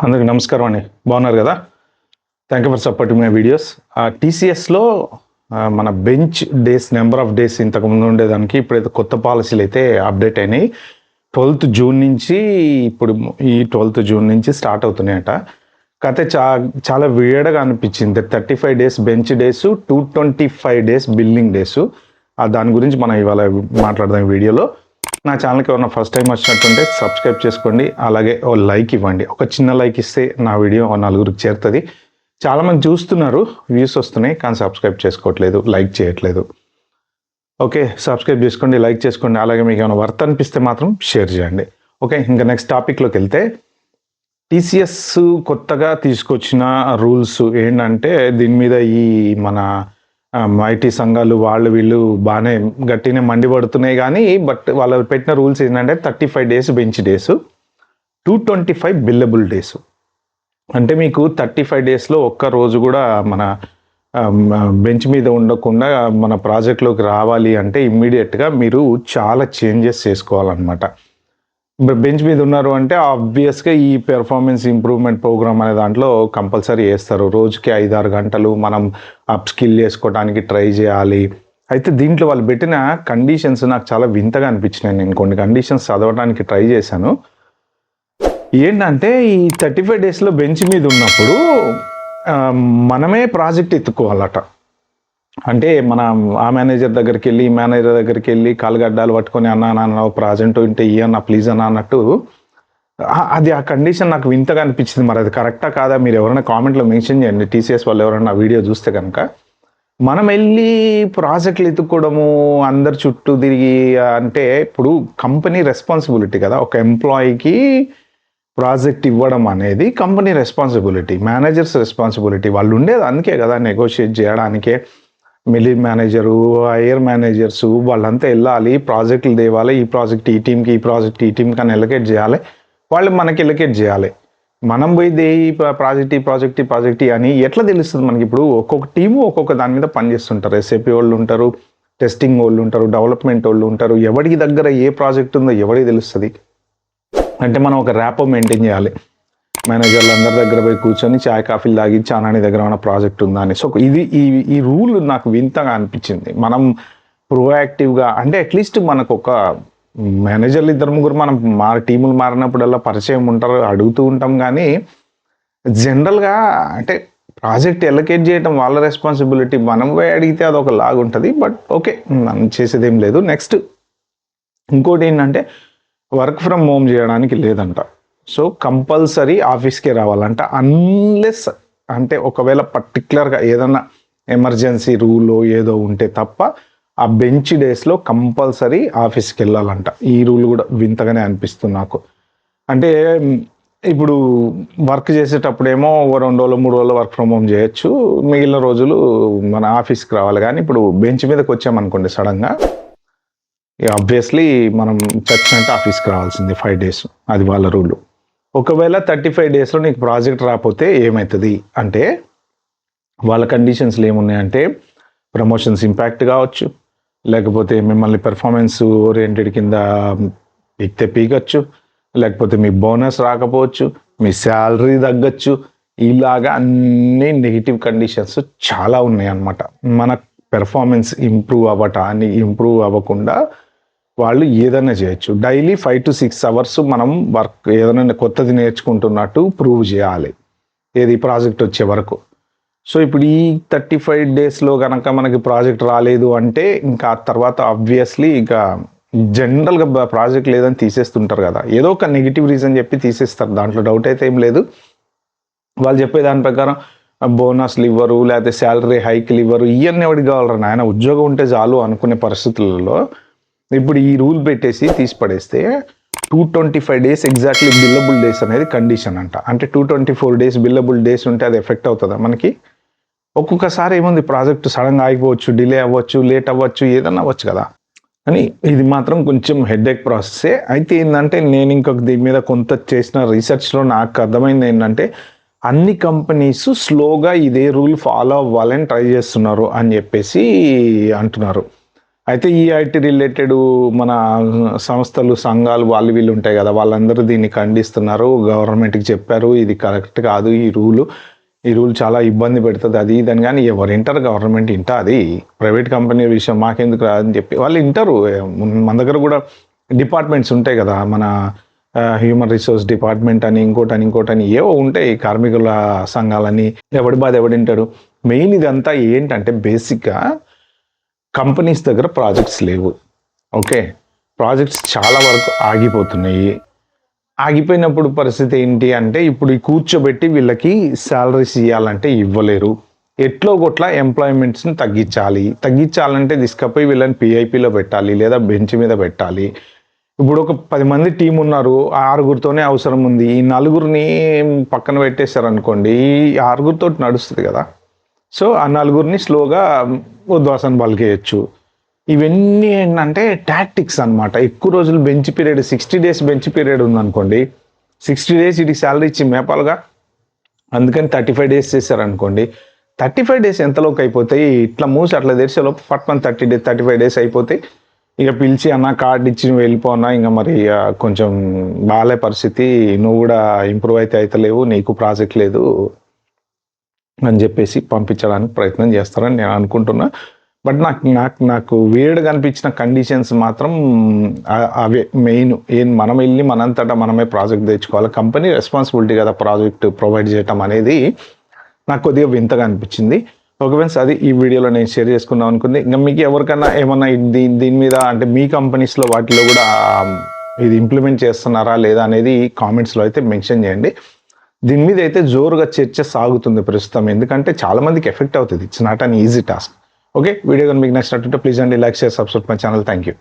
అందరికి నమస్కారం అండి, బాగున్నారు కదా? Thank you for supporting my videos. టీసీఎస్లో మన bench days, number of days ఇంతకుముందు ఉండేదానికి ఇప్పుడైతే కొత్త పాలసీలు అయితే అప్డేట్ అయినాయి. 12th జూన్ నుంచి ఇప్పుడు ఈ 12th జూన్ నుంచి స్టార్ట్ అవుతున్నాయట. కాకపోతే చాలా వేడగా అనిపించింది. 35 days bench days, 225 days billing days. దాని గురించి మనం ఇవాళ మాట్లాడదాం వీడియోలో. నా ఛానల్కి ఎవరైనా ఫస్ట్ టైం వచ్చినట్టుంటే సబ్స్క్రైబ్ చేసుకోండి, అలాగే ఓ లైక్ ఇవ్వండి. ఒక చిన్న లైక్ ఇస్తే నా వీడియో నలుగురికి చేరుతుంది. చాలామంది చూస్తున్నారు, వ్యూస్ వస్తున్నాయి, కానీ సబ్స్క్రైబ్ చేసుకోవట్లేదు, లైక్ చేయట్లేదు. ఓకే, సబ్స్క్రైబ్ చేసుకోండి, లైక్ చేసుకోండి, అలాగే మీకు ఏమైనా వర్త్ అనిపిస్తే మాత్రం షేర్ చేయండి. ఓకే, ఇంకా నెక్స్ట్ టాపిక్లోకి వెళ్తే, టీసీఎస్ కొత్తగా తీసుకొచ్చిన రూల్స్ ఏంటంటే దీని మీద ఈ మన ఐటీ సంఘాలు వీళ్ళు బాగానే గట్టినే మండిపడుతున్నాయి. కానీ బట్ వాళ్ళు పెట్టిన రూల్స్ ఏంటంటే 35 days bench days, 225 billable days. అంటే మీకు 35 డేస్లో ఒక్క రోజు కూడా మన బెంచ్ మీద ఉండకుండా మన ప్రాజెక్ట్లోకి రావాలి అంటే ఇమ్మీడియట్గా మీరు చాలా చేంజెస్ చేసుకోవాలన్నమాట. బెంచ్ మీద ఉన్నారు అంటే ఆబ్వియస్గా ఈ పెర్ఫార్మెన్స్ ఇంప్రూవ్మెంట్ ప్రోగ్రామ్ అనే దాంట్లో కంపల్సరీ వేస్తారు. రోజుకి 5-6 గంటలు మనం అప్ స్కిల్ చేసుకోవడానికి ట్రై చేయాలి. అయితే దీంట్లో వాళ్ళు పెట్టిన కండిషన్స్ నాకు చాలా వింతగా అనిపించినాయి. నేను కొన్ని కండిషన్స్ చదవడానికి ట్రై చేశాను. ఏంటంటే ఈ 35 డేస్లో బెంచ్ మీద ఉన్నప్పుడు మనమే ప్రాజెక్ట్ ఎత్తుకోవాలట. అంటే మనం ఆ మేనేజర్ దగ్గరికి వెళ్ళి, ఈ మేనేజర్ దగ్గరికి వెళ్ళి కాలుగడ్డాలు పట్టుకొని అన్న ప్రాజెక్ట్ ఉంటే అన్న ప్లీజ్ అన్నట్టు అది ఆ కండిషన్ నాకు వింతగా అనిపించింది. మరి అది కరెక్టా కాదా మీరు ఎవరైనా కామెంట్లో మెన్షన్ చేయండి. టీసీఎస్ వాళ్ళు ఎవరైనా వీడియో చూస్తే కనుక. మనం వెళ్ళి ప్రాజెక్టులు ఎత్తుకోవడము, అందరు చుట్టూ తిరిగి అంటే ఇప్పుడు కంపెనీ రెస్పాన్సిబిలిటీ కదా. ఒక ఎంప్లాయీకి ప్రాజెక్ట్ ఇవ్వడం అనేది కంపెనీ రెస్పాన్సిబిలిటీ, మేనేజర్స్ రెస్పాన్సిబిలిటీ. వాళ్ళు ఉండేది అందుకే కదా, నెగోషియేట్ చేయడానికే. మిడిల్ మేనేజరు, హైయర్ మేనేజర్సు వాళ్ళంతా వెళ్ళాలి, ప్రాజెక్టులు తేవాలి. ఈ ప్రాజెక్ట్ ఈ టీంకి, ఈ ప్రాజెక్ట్ ఈ టీంకి అని ఎలకేట్ చేయాలి. వాళ్ళు మనకి ఎలకేట్ చేయాలి. మనం పోయి ఈ ప్రాజెక్ట్ అని ఎట్లా తెలుస్తుంది మనకి? ఇప్పుడు ఒక్కొక్క టీము ఒక్కొక్క దాని మీద పనిచేస్తుంటారు. ఎస్ఏపీ వాళ్ళు ఉంటారు, టెస్టింగ్ వాళ్ళు ఉంటారు, డెవలప్మెంట్ వాళ్ళు ఉంటారు. ఎవరికి దగ్గర ఏ ప్రాజెక్ట్ ఉందో ఎవరికి తెలుస్తుంది? అంటే మనం ఒక ర్యాపో మెయింటైన్ చేయాలి. మేనేజర్లు అందరి దగ్గర పోయి కూర్చొని చాయ్ కాఫీలు తాగి చానాని దగ్గర ఉన్న ప్రాజెక్ట్ ఉందా అని. సో ఇది ఈ రూల్ నాకు వింతగా అనిపించింది. మనం ప్రోయాక్టివ్గా అంటే అట్లీస్ట్ మనకు ఒక మేనేజర్లు 2-3 మనం టీములు మారినప్పుడల్లా పరిచయం ఉంటారు, అడుగుతూ ఉంటాం. కానీ జనరల్గా అంటే ప్రాజెక్ట్ ఎలకేట్ చేయడం వాళ్ళ రెస్పాన్సిబిలిటీ. మనం పోయి అడిగితే అది ఒక లాగా ఉంటుంది. బట్ ఓకే, మనం చేసేదేం లేదు. నెక్స్ట్ ఇంకోటి ఏంటంటే వర్క్ ఫ్రమ్ హోమ్ చేయడానికి లేదంట. సో కంపల్సరీ ఆఫీస్కే రావాలంట. అన్లెస్ అంటే ఒకవేళ పర్టికులర్గా ఏదన్నా ఎమర్జెన్సీ రూల్ ఏదో ఉంటే తప్ప ఆ బెంచ్ డేస్లో కంపల్సరీ ఆఫీస్కి వెళ్ళాలంట. ఈ రూల్ కూడా వింతగానే అనిపిస్తుంది నాకు. అంటే ఇప్పుడు వర్క్ చేసేటప్పుడేమో 2 రోజులు 3 రోజులు వర్క్ ఫ్రమ్ హోమ్ చేయొచ్చు, మిగిలిన రోజులు మన ఆఫీస్కి రావాలి. కానీ ఇప్పుడు బెంచ్ మీదకి వచ్చామనుకోండి సడన్గా, ఆబ్వియస్లీ మనం చచ్చినట్టు ఆఫీస్కి రావాల్సింది 5 డేస్. అది వాళ్ళ రూలు. ఒకవేళ 35 డేస్లో నీకు ప్రాజెక్ట్ రాకపోతే ఏమవుతుంది అంటే వాళ్ళ కండిషన్స్లు ఏమున్నాయంటే ప్రమోషన్స్ ఇంపాక్ట్ కావచ్చు, లేకపోతే మిమ్మల్ని పెర్ఫార్మెన్స్ ఓరియంటెడ్ కింద పీకచ్చు, లేకపోతే మీ బోనస్ రాకపోవచ్చు, మీ శాలరీ తగ్గచ్చు, ఇలాగా అన్ని నెగిటివ్ కండిషన్స్ చాలా ఉన్నాయి అన్నమాట. మన పెర్ఫార్మెన్స్ ఇంప్రూవ్ అవ్వకుండా వాళ్ళు ఏదైనా చేయొచ్చు. డైలీ 5 to 6 అవర్స్ మనం వర్క్ ఏదైనా కొత్తది నేర్చుకుంటున్నట్టు ప్రూవ్ చేయాలి, ఏది ప్రాజెక్ట్ వచ్చే వరకు. సో ఇప్పుడు ఈ 35 డేస్లో కనుక మనకి ప్రాజెక్ట్ రాలేదు అంటే ఇంకా తర్వాత ఆబ్వియస్లీ ఇంకా జనరల్గా ప్రాజెక్ట్ లేదని తీసేస్తుంటారు కదా, ఏదో ఒక నెగిటివ్ రీజన్ చెప్పి తీసేస్తారు, దాంట్లో డౌట్ అయితే ఏం లేదు. వాళ్ళు చెప్పే దాని ప్రకారం బోనస్లు ఇవ్వరు, లేకపోతే శాలరీ హైక్లు ఇవ్వరు, ఇవన్నీ ఎవరికి కావాలరా నాయన, ఉద్యోగం ఉంటే చాలు అనుకునే పరిస్థితులలో ఇప్పుడు ఈ రూల్ పెట్టేసి తీసి పడేస్తే 225 డేస్ ఎగ్జాక్ట్లీ బిల్లబుల్ డేస్ అనేది కండిషన్ అంట. అంటే 224 డేస్ బిల్లబుల్ డేస్ ఉంటే అది ఎఫెక్ట్ అవుతుందా మనకి? ఒక్కొక్కసారి ఏముంది, ప్రాజెక్ట్ సడన్గా ఆగిపోవచ్చు, డిలే అవ్వచ్చు, లేట్ అవ్వచ్చు, ఏదన్నా అవ్వచ్చు కదా. కానీ ఇది మాత్రం కొంచెం హెడేక్ ప్రాసెసే. అయితే ఏంటంటే నేను ఇంకొక దీని మీద కొంత చేసిన రీసెర్చ్లో నాకు అర్థమైంది ఏంటంటే అన్ని కంపెనీస్ స్లోగా ఇదే రూల్ ఫాలో అవ్వాలని ట్రై చేస్తున్నారు అని చెప్పేసి అంటున్నారు. అయితే ఈ ఐటీ రిలేటెడ్ మన సంస్థలు, సంఘాలు వాళ్ళు వీళ్ళు ఉంటాయి కదా, వాళ్ళందరూ దీన్ని ఖండిస్తున్నారు. గవర్నమెంట్కి చెప్పారు ఇది కరెక్ట్ కాదు, ఈ రూల్ చాలా ఇబ్బంది పెడుతుంది, అది ఇదని. కానీ ఎవరు వింటారు? గవర్నమెంట్ వింటా? అది ప్రైవేట్ కంపెనీ విషయం మాకెందుకు రాదని చెప్పి వాళ్ళు వింటారు. మన దగ్గర కూడా డిపార్ట్మెంట్స్ ఉంటాయి కదా, మన హ్యూమన్ రిసోర్స్ డిపార్ట్మెంట్ అని ఇంకోటని ఏవో ఉంటాయి, కార్మికుల సంఘాలని. ఎవడి బాధ ఎవడింటారు? మెయిన్ ఇదంతా ఏంటంటే బేసిక్గా కంపెనీస్ దగ్గర ప్రాజెక్ట్స్ లేవు. ఓకే, ప్రాజెక్ట్స్ చాలా వరకు ఆగిపోతున్నాయి. ఆగిపోయినప్పుడు పరిస్థితి ఏంటి అంటే ఇప్పుడు ఈ కూర్చోబెట్టి వీళ్ళకి శాలరీస్ ఇవ్వాలంటే ఇవ్వలేరు. ఎట్లో గొట్ల ఎంప్లాయ్మెంట్స్ని తగ్గించాలంటే తీసుకపోయి వీళ్ళని పిఐపిలో పెట్టాలి, లేదా బెంచ్ మీద పెట్టాలి. ఇప్పుడు ఒక 10 మంది టీం ఉన్నారు, 6గురితోనే అవసరం ఉంది. ఈ 4గురిని పక్కన పెట్టేశారు అనుకోండి, ఈ 6గురితో నడుస్తుంది కదా. సో ఆ 4గురిని స్లోగా ఉద్వాసన పలికేయచ్చు. ఇవన్నీ ఏంటంటే టాక్టిక్స్ అనమాట. ఎక్కువ రోజులు bench period, 60 days bench period ఉందనుకోండి, 60 డేస్ వీటికి శాలరీ ఇచ్చి మేపాలుగా. అందుకని 35 డేస్ చేశారనుకోండి, 35 డేస్ ఎంతలోకి అయిపోతాయి, ఇట్లా మూసి అట్లా తెరిచేలోపు పట్మని 35 డేస్ అయిపోతాయి. ఇక పిలిచి అన్న కార్డు ఇచ్చి వెళ్ళిపోన్నా, ఇంకా మరి కొంచెం బాగాలే పరిస్థితి, నువ్వు కూడా ఇంప్రూవ్ అయితే అవుతలేవు, నీకు ప్రాజెక్ట్ లేదు అని చెప్పేసి పంపించడానికి ప్రయత్నం చేస్తారని నేను అనుకుంటున్నా. బట్ నాకు వేడిగా అనిపించిన కండిషన్స్ మాత్రం అవే మెయిన్. మనం వెళ్ళి మనంతటా మనమే ప్రాజెక్ట్ తెచ్చుకోవాలి, కంపెనీ రెస్పాన్సిబిలిటీ కదా ప్రాజెక్ట్ ప్రొవైడ్ చేయటం అనేది నాకు కొద్దిగా వింతగా అనిపించింది. ఓకే ఫ్రెండ్స్, అది ఈ వీడియోలో నేను షేర్ చేసుకుందాం అనుకుంది. ఇంకా మీకు ఎవరికైనా ఏమన్నా దీని మీద అంటే మీ కంపెనీస్లో వాటిలో కూడా ఇది ఇంప్లిమెంట్ చేస్తున్నారా లేదా అనేది కామెంట్స్లో అయితే మెన్షన్ చేయండి. దీని మీద అయితే జోరుగా చర్చ సాగుతుంది ప్రస్తుతం, ఎందుకంటే చాలా మందికి ఎఫెక్ట్ అవుతుంది. It's not an easy task. Okay, video కానీ మీకు నచ్చినట్టుంటే ప్లీజ్ అండి like, share, subscribe my channel. Thank you.